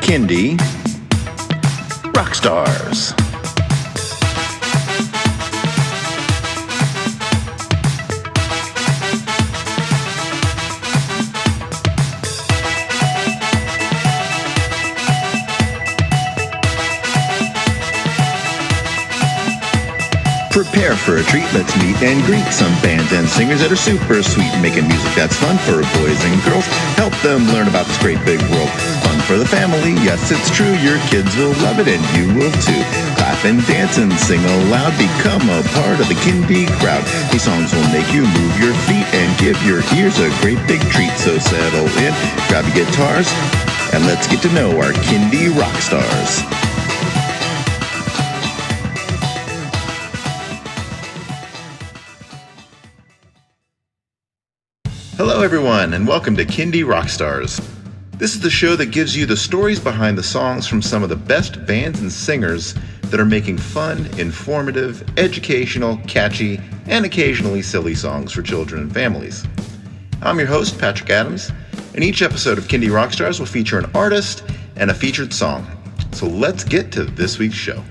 Kindy Rockstars. Prepare for a treat, let's meet and greet some bands and singers that are super sweet, making music that's fun for boys and girls. Help them learn about this great big world. Fun for the family, yes it's true, your kids will love it and you will too. Clap and dance and sing aloud, become a part of the Kindy crowd. These songs will make you move your feet and give your ears a great big treat. So settle in, grab your guitars, and let's get to know our Kindy rock stars. Hello everyone, and welcome to Kindy Rockstars. This is the show that gives you the stories behind the songs from some of the best bands and singers that are making fun, informative, educational, catchy, and occasionally silly songs for children and families. I'm your host, Patrick Adams, and each episode of Kindy Rockstars will feature an artist and a featured song. So let's get to this week's show.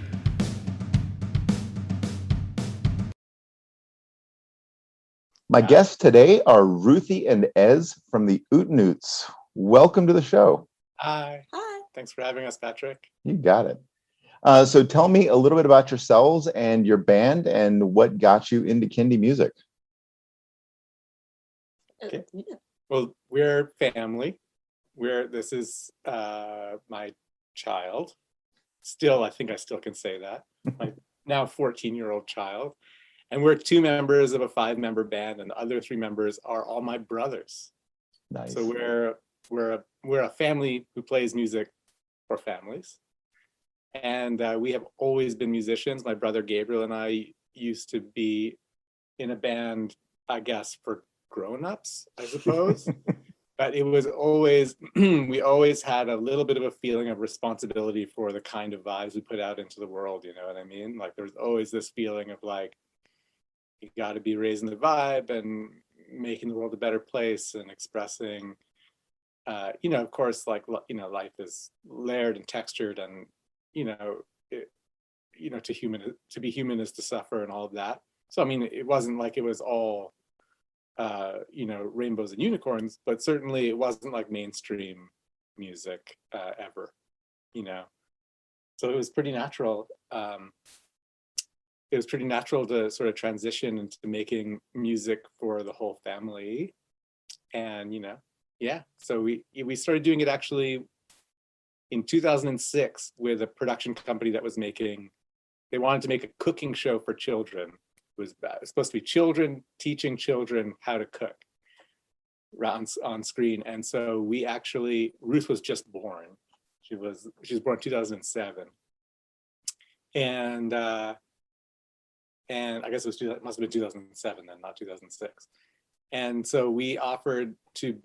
My guests today are Ruthie and Ez from the Oot N Oots. Welcome to the show. Hi. Hi. Thanks for having us, Patrick. You got it. So tell me a little bit about yourselves and your band and what got you into Kindy music. Okay. Well, we're family. This is my child. Still, I think I still can say that. My now 14-year-old child. And we're 2 members of a 5-member band, and the other 3 members are all my brothers. Nice. So we're a family who plays music for families, and we have always been musicians. My brother Gabriel and I used to be in a band, I guess, for grown-ups, I suppose. But it was always we always had a little bit of a feeling of responsibility for the kind of vibes we put out into the world. You know what I mean? Like there's always this feeling of like, you got to be raising the vibe and making the world a better place and expressing, of course, like, life is layered and textured and, to be human is to suffer and all of that. So, I mean, it wasn't like it was all, rainbows and unicorns, but certainly it wasn't like mainstream music ever, So it was pretty natural. It was pretty natural to sort of transition into making music for the whole family. And, so we started doing it actually in 2006 with a production company that was they wanted to make a cooking show for children. It was supposed to be children teaching children how to cook on screen. And so Ruth was just born. She was born in 2007. And I guess it must have been 2007 then, not 2006. And so we offered to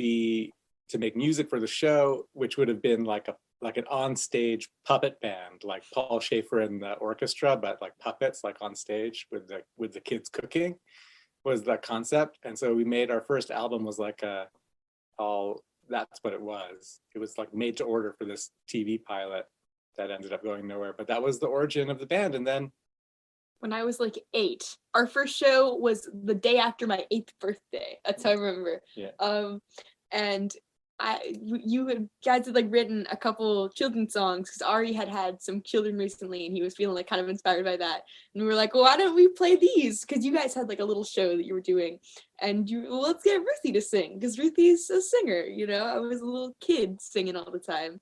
make music for the show, which would have been like an onstage puppet band, like Paul Schaefer and the orchestra, but like puppets, like on stage with the kids cooking, was the concept. And so we made our first album was like that's what it was. It was like made to order for this TV pilot that ended up going nowhere. But that was the origin of the band. And then when I was like 8, our first show was the day after my 8th birthday. That's how I remember. Yeah. And you guys had like written a couple children's songs because Ari had some children recently, and he was feeling like kind of inspired by that. And we were like, well, why don't we play these? Because you guys had like a little show that you were doing, and let's get Ruthie to sing because Ruthie's a singer. I was a little kid singing all the time,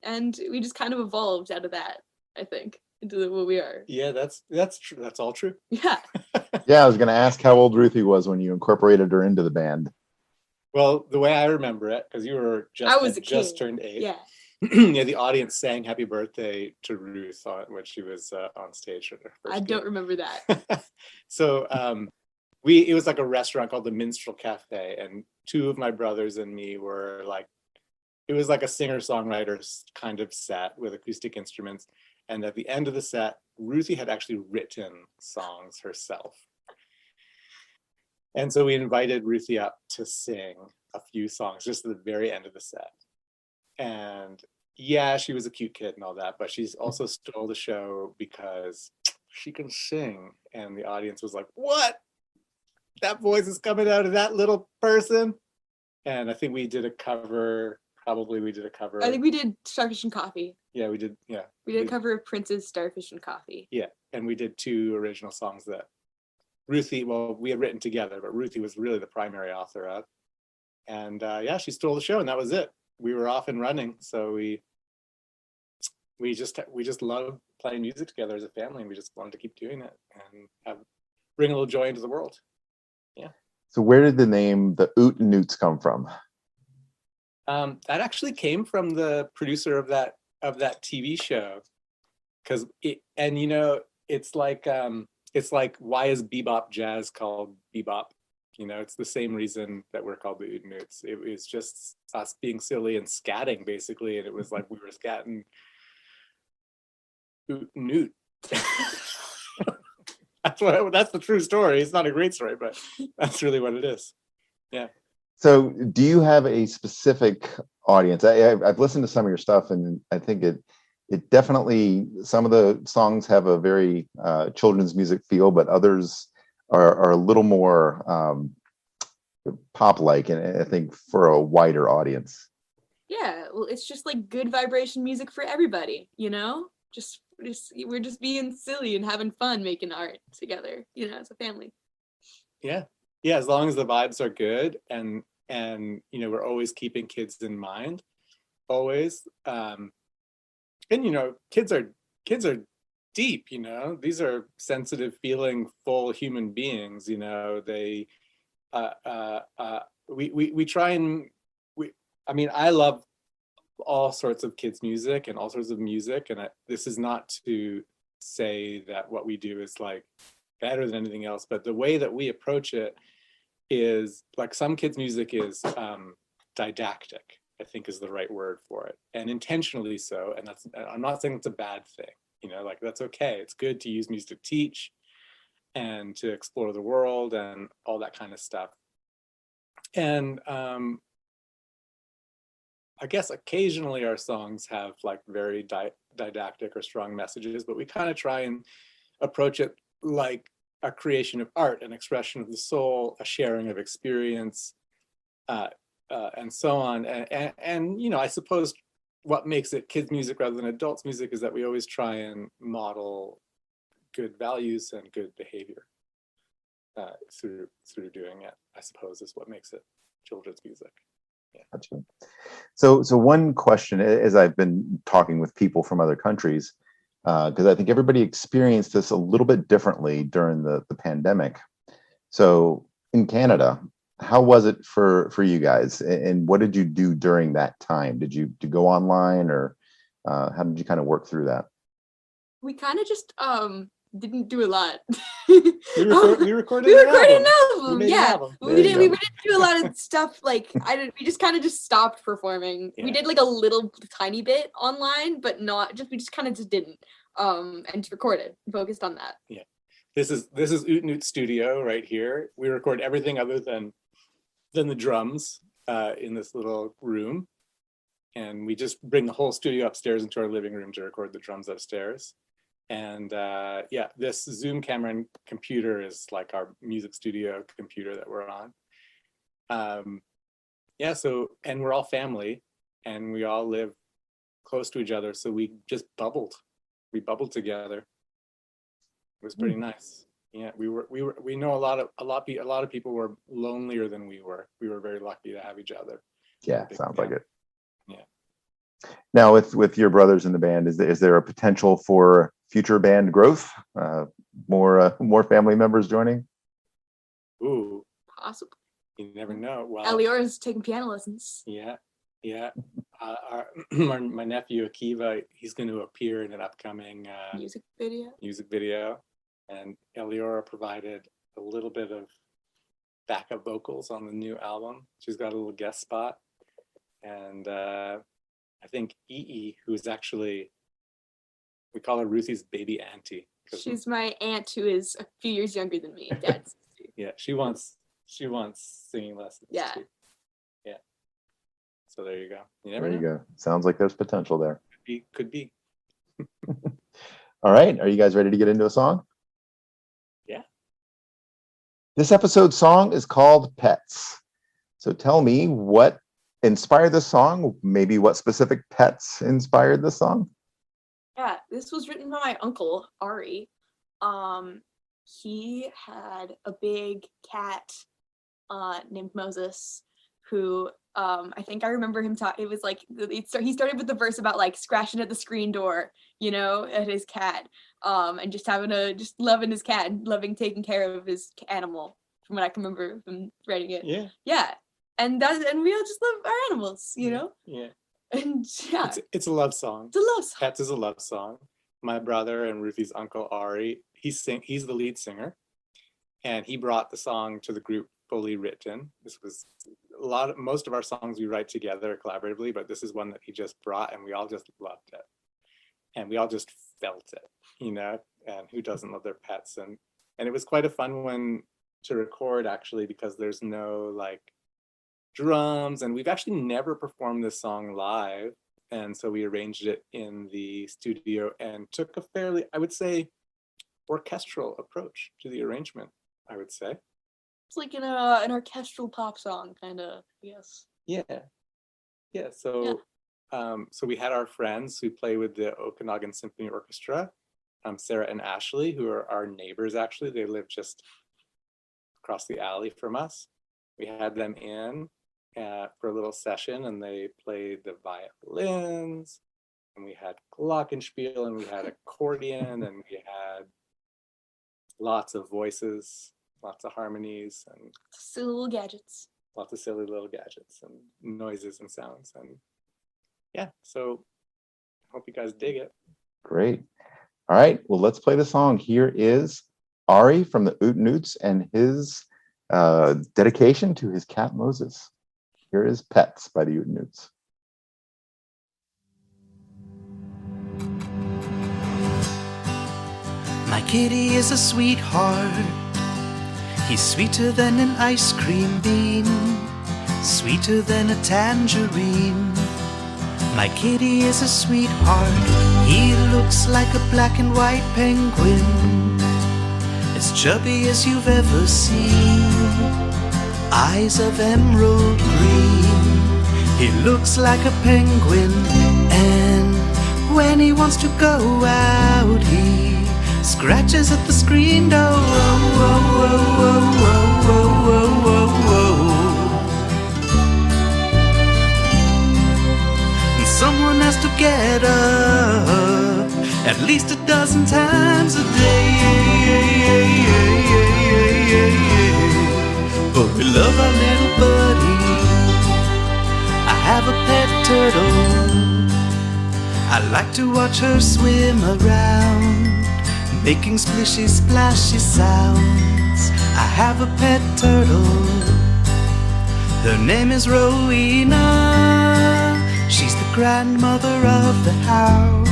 and we just kind of evolved out of that, I think, into what we are. Yeah, that's true. That's all true. Yeah. Yeah, I was going to ask how old Ruthie was when you incorporated her into the band. Well, the way I remember it, because you were just turned 8. Yeah. Yeah, the audience sang "Happy Birthday" to Ruth when she was on stage at her first. I don't remember that. So it was like a restaurant called the Minstrel Cafe, and 2 of my brothers and me were like, it was like a singer-songwriter kind of set with acoustic instruments. And at the end of the set, Ruthie had actually written songs herself. And so we invited Ruthie up to sing a few songs just at the very end of the set. And yeah, she was a cute kid and all that, but she's also stole the show because she can sing, and the audience was like, "What? That voice is coming out of that little person." And I think we did a cover. Probably we did a cover. I think we did Starfish and Coffee. Yeah, we did. Yeah, We did a cover of Prince's Starfish and Coffee. yeah, and we did 2 original songs that Ruthie. Well, we had written together, but Ruthie was really the primary author of. And yeah, she stole the show, and that was it. We were off and running, so we just love playing music together as a family, and we just wanted to keep doing it and bring a little joy into the world. Yeah. So where did the name the Oot N Oots come from? That actually came from the producer of that TV show, because it's like why is bebop jazz called bebop? It's the same reason that we're called the Oot N Oots. It was just us being silly and scatting, basically, and it was like we were scatting Oot N Oot. That's the true story. It's not a great story, but that's really what it is. Yeah. So do you have a specific audience? I've listened to some of your stuff, and I think it definitely, some of the songs have a very children's music feel, but others are a little more pop-like, and I think for a wider audience. Yeah, well, it's just like good vibration music for everybody, Just we're just being silly and having fun making art together, as a family. Yeah, as long as the vibes are good, and we're always keeping kids in mind, always. And kids are deep. These are sensitive, feeling, full human beings. They we try and I love all sorts of kids music and all sorts of music, and this is not to say that what we do is like better than anything else, but the way that we approach it is like some kids music is didactic, I think is the right word for it, and intentionally so. And I'm not saying it's a bad thing, like that's okay. It's good to use music to teach and to explore the world and all that kind of stuff. And I guess occasionally our songs have like very didactic or strong messages, but we kind of try and approach it like a creation of art, an expression of the soul, a sharing of experience, and so on. And I suppose what makes it kids music rather than adults music is that we always try and model good values and good behavior through doing it, I suppose, is what makes it children's music. Yeah. Gotcha. So one question, as I've been talking with people from other countries, because I think everybody experienced this a little bit differently during the pandemic. So in Canada, how was it for you guys, and what did you do during that time? Did you go online, or how did you kind of work through that? We kind of just didn't do a lot. We recorded an album. We didn't do a lot of stuff. Like we just kind of just stopped performing. Yeah. We did like a little tiny bit online, but we just kind of just didn't. And just recorded, focused on that. Yeah. This is Oot N Oots studio right here. We record everything other than the drums in this little room. And we just bring the whole studio upstairs into our living room to record the drums upstairs. And this Zoom camera and computer is like our music studio computer that we're on. And we're all family, and we all live close to each other, so we just bubbled. We bubbled together. It was pretty nice. Yeah, we know a lot of people were lonelier than we were. We were very lucky to have each other. Yeah, sounds like it. Yeah. Now, with your brothers in the band, is there a potential for future band growth? More family members joining? Ooh, possibly. You never know. Well, Elior is taking piano lessons. Yeah. My nephew Akiva, he's going to appear in an upcoming music video, and Eliora provided a little bit of backup vocals on the new album. She's got a little guest spot, and I think who's actually, we call her Ruthie's baby auntie. She's my aunt who is a few years younger than me. Dad's yeah, she wants singing lessons. Yeah. Too. Yeah. So there you go. You never There you know. go. Sounds like there's potential there. Could be. All right. Are you guys ready to get into a song? Yeah. This episode's song is called Pets. So tell me what inspired this song, maybe what specific pets inspired this song? Yeah, this was written by my uncle, Ari. He had a big cat named Moses, who I think I remember him talk. It was like he started with the verse about like scratching at the screen door, at his cat, and just just loving his cat, loving taking care of his animal. From what I can remember from writing it. Yeah, and we all just love our animals, Yeah. And yeah, It's a love song. It's a love song. Pets is a love song. My brother and Ruthie's uncle Ari, he's the lead singer, and he brought the song to the group fully written. This was most of our songs we write together collaboratively, but this is one that he just brought, and we all just loved it, and we all just felt it, and who doesn't love their pets? And it was quite a fun one to record, actually, because there's no like drums, and we've actually never performed this song live, and so we arranged it in the studio and took a fairly, I would say, orchestral approach to the arrangement, I would say. It's like an orchestral pop song, kind of, yes. Yeah. So we had our friends who play with the Okanagan Symphony Orchestra, Sarah and Ashley, who are our neighbors. Actually, they live just across the alley from us. We had them in for a little session, and they played the violins, and we had glockenspiel, and we had accordion, and we had lots of voices, lots of harmonies, and silly little gadgets. Lots of silly little gadgets and noises and sounds. And yeah, so I hope you guys dig it. Great. All right. Well, let's play the song. Here is Ari from the Oot N Oots and his dedication to his cat Moses. Here is Pets by the Oot N Oots. My kitty is a sweetheart. He's sweeter than an ice cream bean, sweeter than a tangerine. My kitty is a sweetheart. He looks like a black and white penguin, as chubby as you've ever seen, eyes of emerald green. He looks like a penguin, and when he wants to go out, he scratches at the screen door. Whoa, whoa, whoa, whoa, whoa, whoa, whoa. And someone has to get up at least a dozen times a day. But we love our little buddy. I have a pet turtle. I like to watch her swim around, making splishy splashy sounds. I have a pet turtle. Her name is Rowena. She's the grandmother of the house.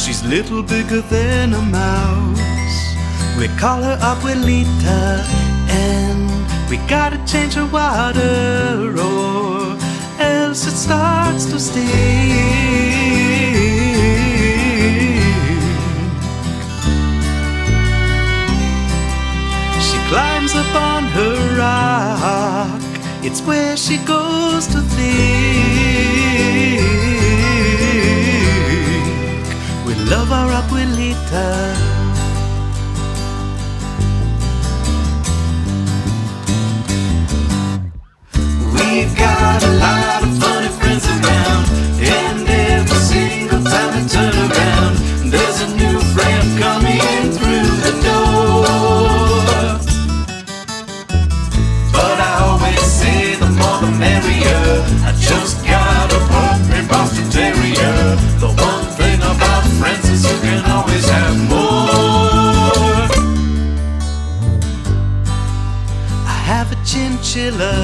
She's little bigger than a mouse. We call her Abuelita, and we gotta change her water, or else it starts to stink. Climbs up on her rock. It's where she goes to think. We love our Abuelita. We've got a lot of funny friends around, and every single time I turn around, there's a new friend coming through the door. Merrier. I just got a puppy Boston Terrier. The one thing about friends is you can always have more. I have a chinchilla.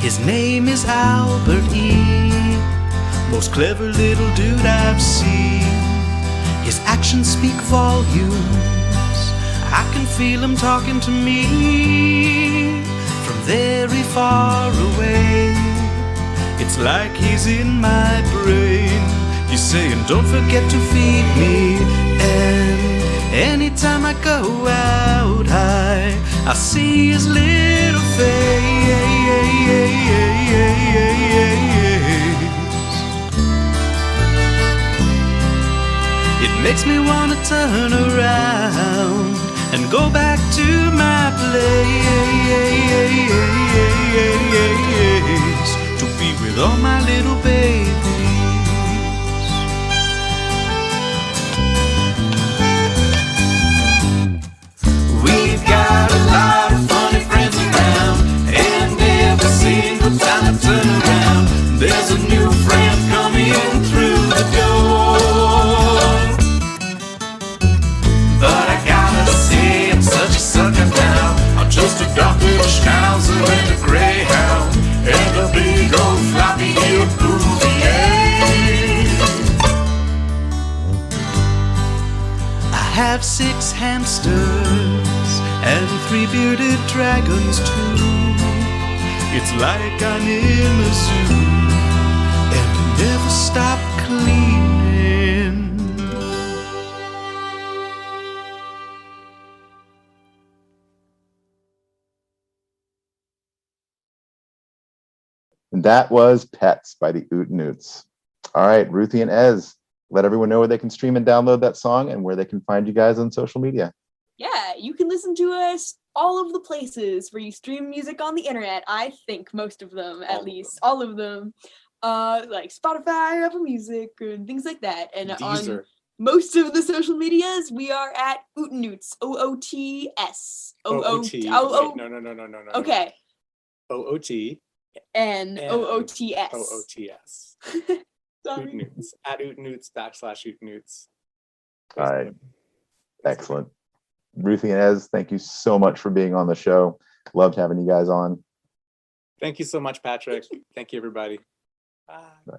His name is Albert E. Most clever little dude I've seen. His actions speak volumes. I can feel him talking to me very far away. It's like he's in my brain. He's saying, don't forget to feed me. And anytime I go out, I see his little face. It makes me want to turn around and go back to my place to be with all my little babies. We've got a lot of funny friends around, and every single time I turn around, there's a new friend coming through the door. But I gotta say, I'm such a sucker now. I just adopted a schnauzer and a greyhound and a big old floppy-eared bouvier. I have 6 hamsters and 3 bearded dragons too. It's like I'm in a zoo and I never stop cleaning. And that was Pets by the Oot N Oots. All right, Ruthie and Ez, let everyone know where they can stream and download that song and where they can find you guys on social media. Yeah, you can listen to us all of the places where you stream music on the internet. I think most of them, at least. All of them. Like Spotify, Apple Music, and things like that. And Deezer. on most of the social medias, we are at Oot N Oots. OOTS. OOT. Oh, No. okay. OOT. And OOTS. OOTS. Oot Sorry. N Oots. At Oot N Oots /Oot N Oots. All right. Excellent. Ruthie and Ez, thank you so much for being on the show. Loved having you guys on. Thank you so much, Patrick. Thank you, everybody. Bye. Bye.